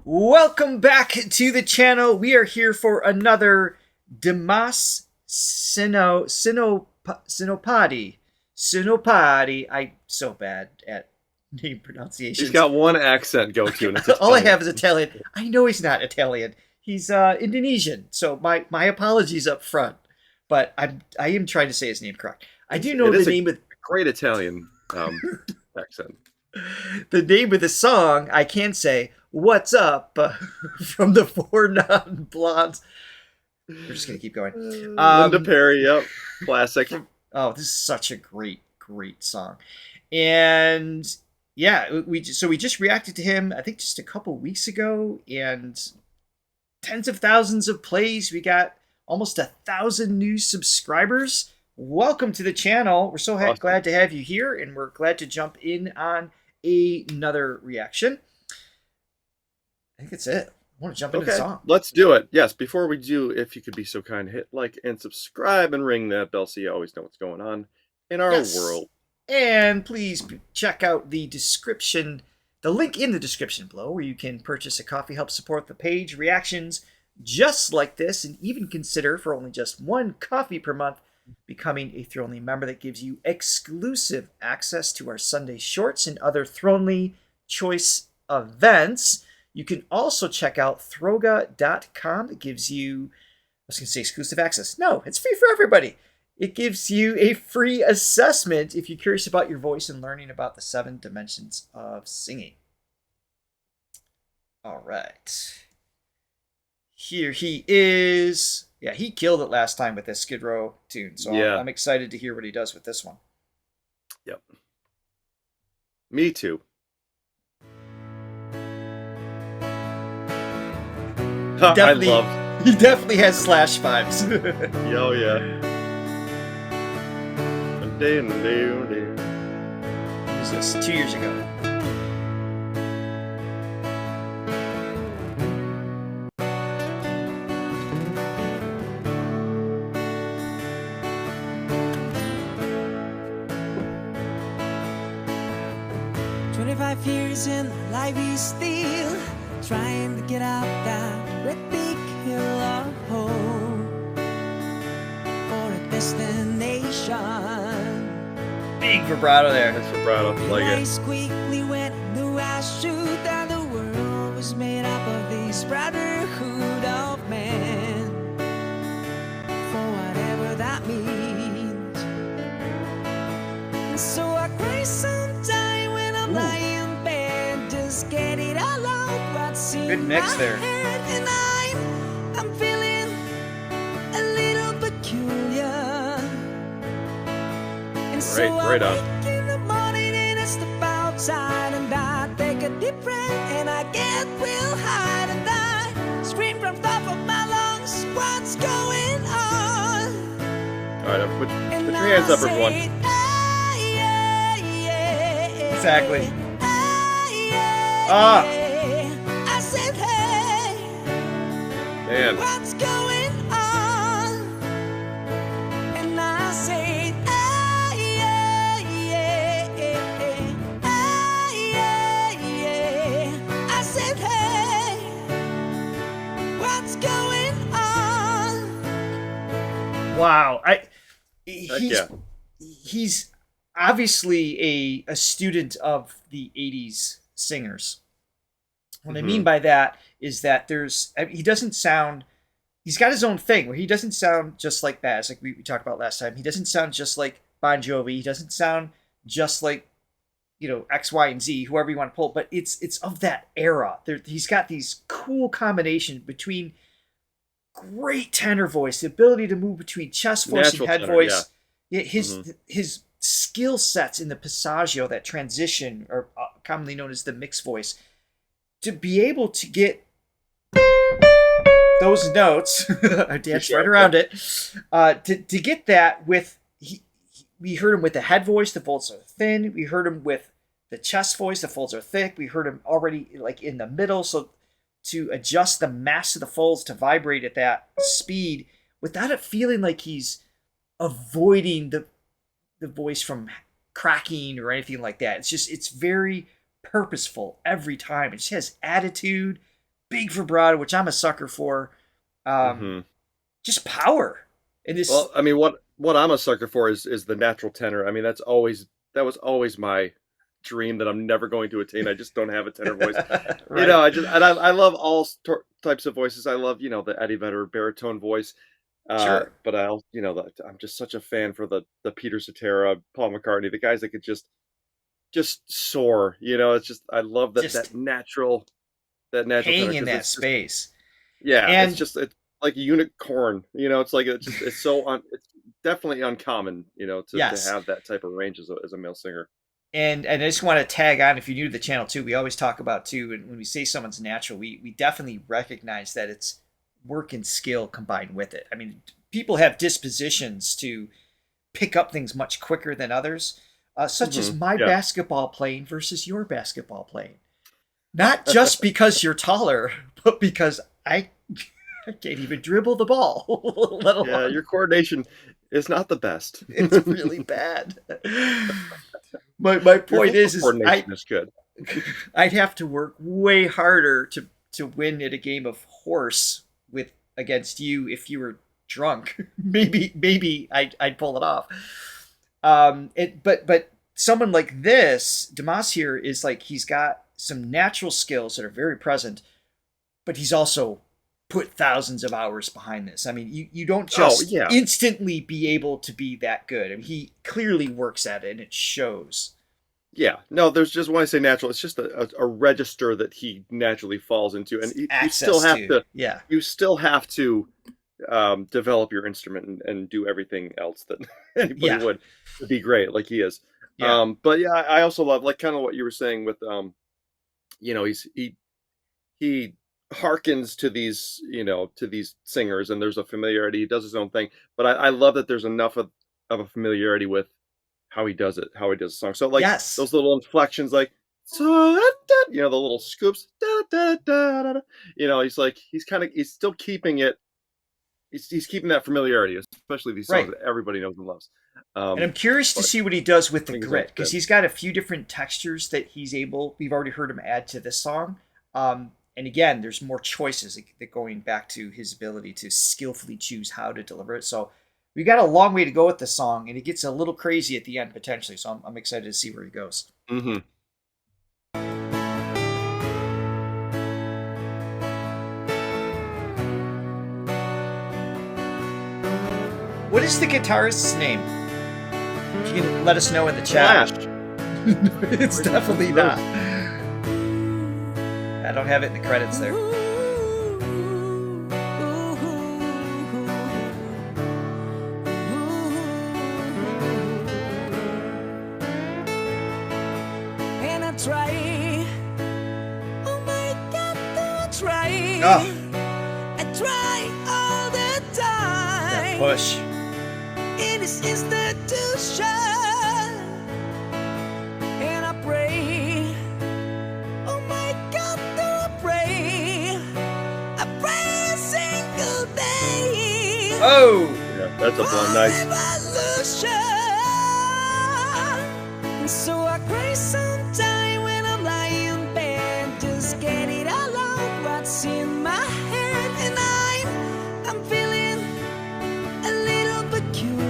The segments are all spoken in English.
Welcome back to the channel. We are here for another Dimas Senopati. Senopati. I'm so bad at name pronunciations. He's got one accent go to, and it's All I Italian. have is Italian. I know he's not Italian. He's Indonesian. So my apologies up front. But I am trying to say his name correct. I do know It the is a name of great Italian accent. the name of the song. I can say "What's Up" from the Four Non Blondes. We're just gonna keep going. Linda Perry, yep, classic. Oh, this is such a great song, and yeah, we just reacted to him. I think just a couple weeks ago, and tens of thousands of plays. We got almost 1,000 new subscribers. Welcome to the channel. We're so Awesome. glad to have you here, and we're glad to jump in on another reaction. I think that's it. I want to jump into the Okay, song. let's do it. Yes, before we do, if you could be so kind, hit like and subscribe and ring that bell so you always know what's going on in our Yes. world. And please check out the description, the link in the description below, where you can purchase a coffee, help support the page, reactions just like this, and even consider for only just one coffee per month becoming a Thronely member. That gives you exclusive access to our Sunday shorts and other Thronely choice events. You can also check out Throga.com. It gives you, I was going to say exclusive access. No, it's free for everybody. It gives you a free assessment if you're curious about your voice and learning about the 7 dimensions of singing. All right. Here he is. Yeah, he killed it last time with this Skid Row tune, so Yeah. I'm excited to hear what he does with this one. Yep. Me too. I love. He definitely has Slash vibes. Yo, yeah. What was this? 2 years ago. Years in life is still trying to get up that red big hill of hope for a destination. Big vibrato there. That's vibrato, like it. Quickly when I knew I should, that the world was made up of this brotherhood of men, for whatever that means. And so I cry sometime when I'm lying. Get it all out, what's in good mix there. And I'm feeling a little peculiar. And so I right on. wake in the morning and I step outside and I take a deep breath and I get real high and I scream from top of my lungs, what's going on? All right, put your hands up, everyone. Exactly. I said, hey, Man. what's going on? And I said, I said, hey, what's going on? Wow. Yeah. He's obviously a student of the 80s singers. What I mean by that is that he doesn't sound, he's got his own thing where he doesn't sound just like Baz, like we talked about last time. He doesn't sound just like Bon Jovi. He doesn't sound just like, X, Y, and Z, whoever you want to pull. But it's of that era. He's got these cool combinations between great tenor voice, the ability to move between chest voice Natural and head tenor, voice. yeah. His skill sets in the passaggio, that transition, or commonly known as the mixed voice, to be able to get those notes, I danced right around it, to get that with, we heard him with the head voice, the folds are thin. We heard him with the chest voice, the folds are thick. We heard him already like in the middle. So to adjust the mass of the folds to vibrate at that speed without it feeling like he's avoiding the voice from cracking or anything like that. It's very purposeful every time. It just has attitude, big vibrato, which I'm a sucker for. Just power. And this. Well, I mean, what I'm a sucker for is the natural tenor. I mean, that was always my dream that I'm never going to attain. I just don't have a tenor voice. Right. You know, I love all types of voices. I love, you know, the Eddie Vedder baritone voice. Sure. But I'm just such a fan for the Peter Cetera, Paul McCartney, the guys that could just soar. You know, it's just I love that natural hang tenor, in 'cause that it's just, space. yeah, And it's like a unicorn. You know, it's so it's definitely uncommon. You know, to yes. have that type of range as a male singer. And I just want to tag on, if you're new to the channel too, we always talk about too, and when we say someone's natural, we definitely recognize that it's work and skill combined with it. I mean, people have dispositions to pick up things much quicker than others, such as my basketball playing versus your basketball playing. Not just because you're taller, but because I can't even dribble the ball. Let alone... Yeah, your coordination is not the best. It's really bad. My point is coordination is good. I'd have to work way harder to win at a game of horse against you if you were drunk. maybe I'd pull it off. But someone like this, Dimas here, is like, he's got some natural skills that are very present, but he's also put thousands of hours behind this. I mean, you don't just instantly be able to be that good. I mean, he clearly works at it, and it shows. Yeah, no, there's just, when I say natural, it's just a register that he naturally falls into, and you still have to develop your instrument and do everything else that anybody would to be great, like he is. Yeah. But yeah, I also love, like, kind of what you were saying with you know, he harkens to these, you know, to these singers, and there's a familiarity. He does his own thing, but I love that there's enough of a familiarity with how he does it, how he does the song. So like those little inflections, like, so, you know, the little scoops, you know, he's still keeping it. He's keeping that familiarity, especially these songs that everybody knows and loves. And I'm curious to see what he does with the grit, because he's got a few different textures that we've already heard him add to this song. And again, there's more choices that going back to his ability to skillfully choose how to deliver it. So we got a long way to go with the song, and it gets a little crazy at the end potentially. So I'm excited to see where he goes. Mm-hmm. What is the guitarist's name? You can let us know in the chat. It's definitely not. I don't have it in the credits there. And I try. Oh my God, I try. I try all the time. That push. In this institution, and I pray. Oh my God, I pray a single day. Oh, yeah, that's a blind nice. And so I cry sometime when I'm lying in bed, just get it all out what's in my head, and I'm feeling a little peculiar.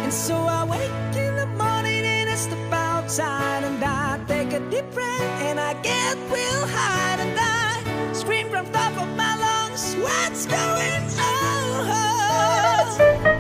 And so I wake in the morning and I step outside and I take a deep breath and I get real high and I scream from top of my lungs, what's going on?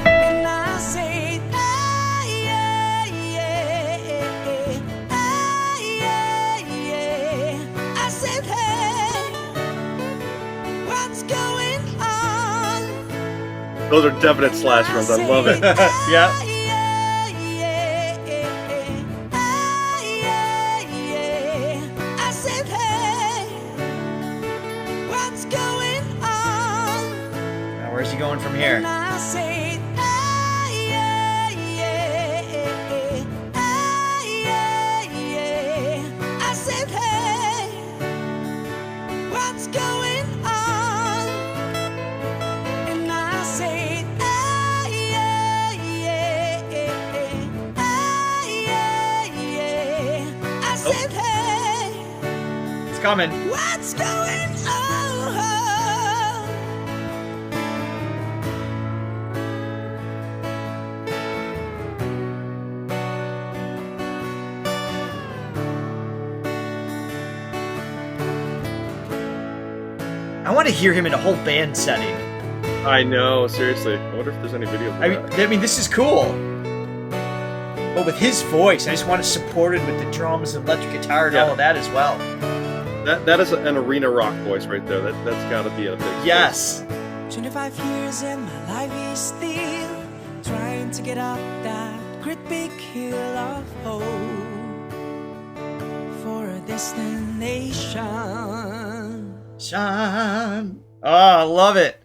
And I say, ah, yeah, yeah, ah, yeah, yeah. I said, hey, what's going on? Those are definite slash runs. I love it. yeah. I said, hey, what's going on? Now, where's he going from here? And I said, I said, hey, what's going on? And I said, I said, hey, It's coming. What's going on? I want to hear him in a whole band setting. I know, seriously. I wonder if there's any video of that. I mean, this is cool. But with his voice, I just want it supported with the drums and electric guitar and all of that as well. That is an arena rock voice right there. That's got to be a big Yes. 25 years and my life is still trying to get up that great big hill of hope for a destination. Sean. Oh, I love it.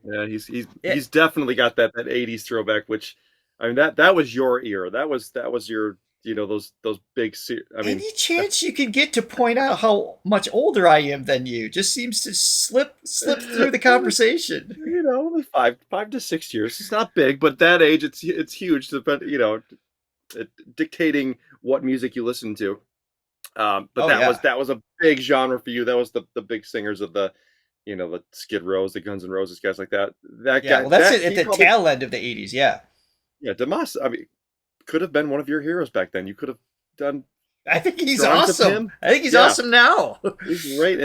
Yeah, he's definitely got that 80s throwback, which I mean that was your era. That was your, you know, those big Any chance you can get to point out how much older I am than you just seems to slip through the conversation. You know, 5 to 6 years. It's not big, but that age it's huge, but you know, dictating what music you listen to. But that was a big genre for you. That was the big singers of the, you know, the Skid Rows, the Guns N' Roses, guys like that. That guy. Well, that's at the tail end of the 80s. Yeah. Yeah, Dimas. I mean, could have been one of your heroes back then. You could have done. I think he's awesome. I think he's awesome now. He's right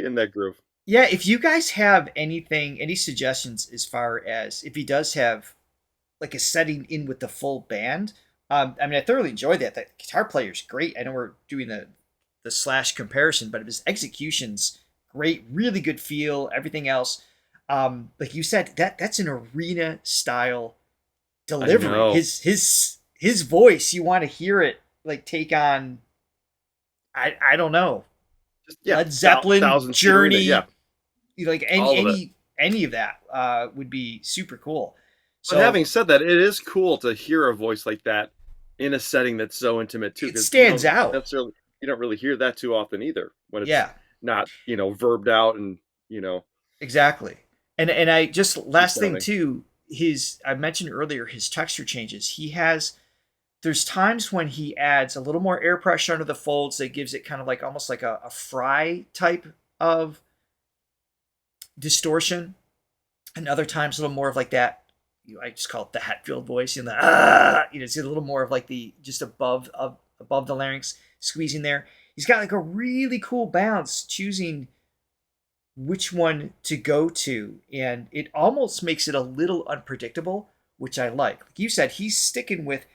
in that groove. Yeah. If you guys have any suggestions as far as if he does have like a setting in with the full band. I mean, I thoroughly enjoyed that. That guitar player's great. I know we're doing the Slash comparison, but his execution's great, really good feel, everything else. Like you said, that's an arena style delivery. His voice, you want to hear it like take on I don't know. Led Zeppelin, Journey, like any of that would be super cool. So but having said that, it is cool to hear a voice like that in a setting that's so intimate too. It stands out. You don't really hear that too often either when it's not, you know, verbed out and, you know. Exactly. And I just last thing too, I mentioned earlier his texture changes. There's times when he adds a little more air pressure under the folds that gives it kind of like almost like a fry type of distortion. And other times a little more of like that, I just call it the Hatfield voice, it's a little more of like the just above the larynx squeezing there. He's got like a really cool bounce choosing which one to go to, and it almost makes it a little unpredictable, which I like. Like you said, he's sticking with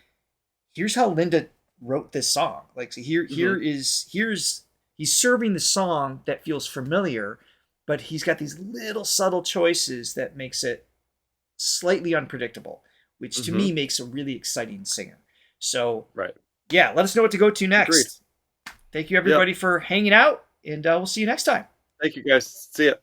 here's how Linda wrote this song. Like so he's serving the song that feels familiar, but he's got these little subtle choices that makes it slightly unpredictable, which to me makes a really exciting singer. So yeah, let us know what to go to next. Agreed. Thank you everybody for hanging out, and we'll see you next time. Thank you guys. See ya.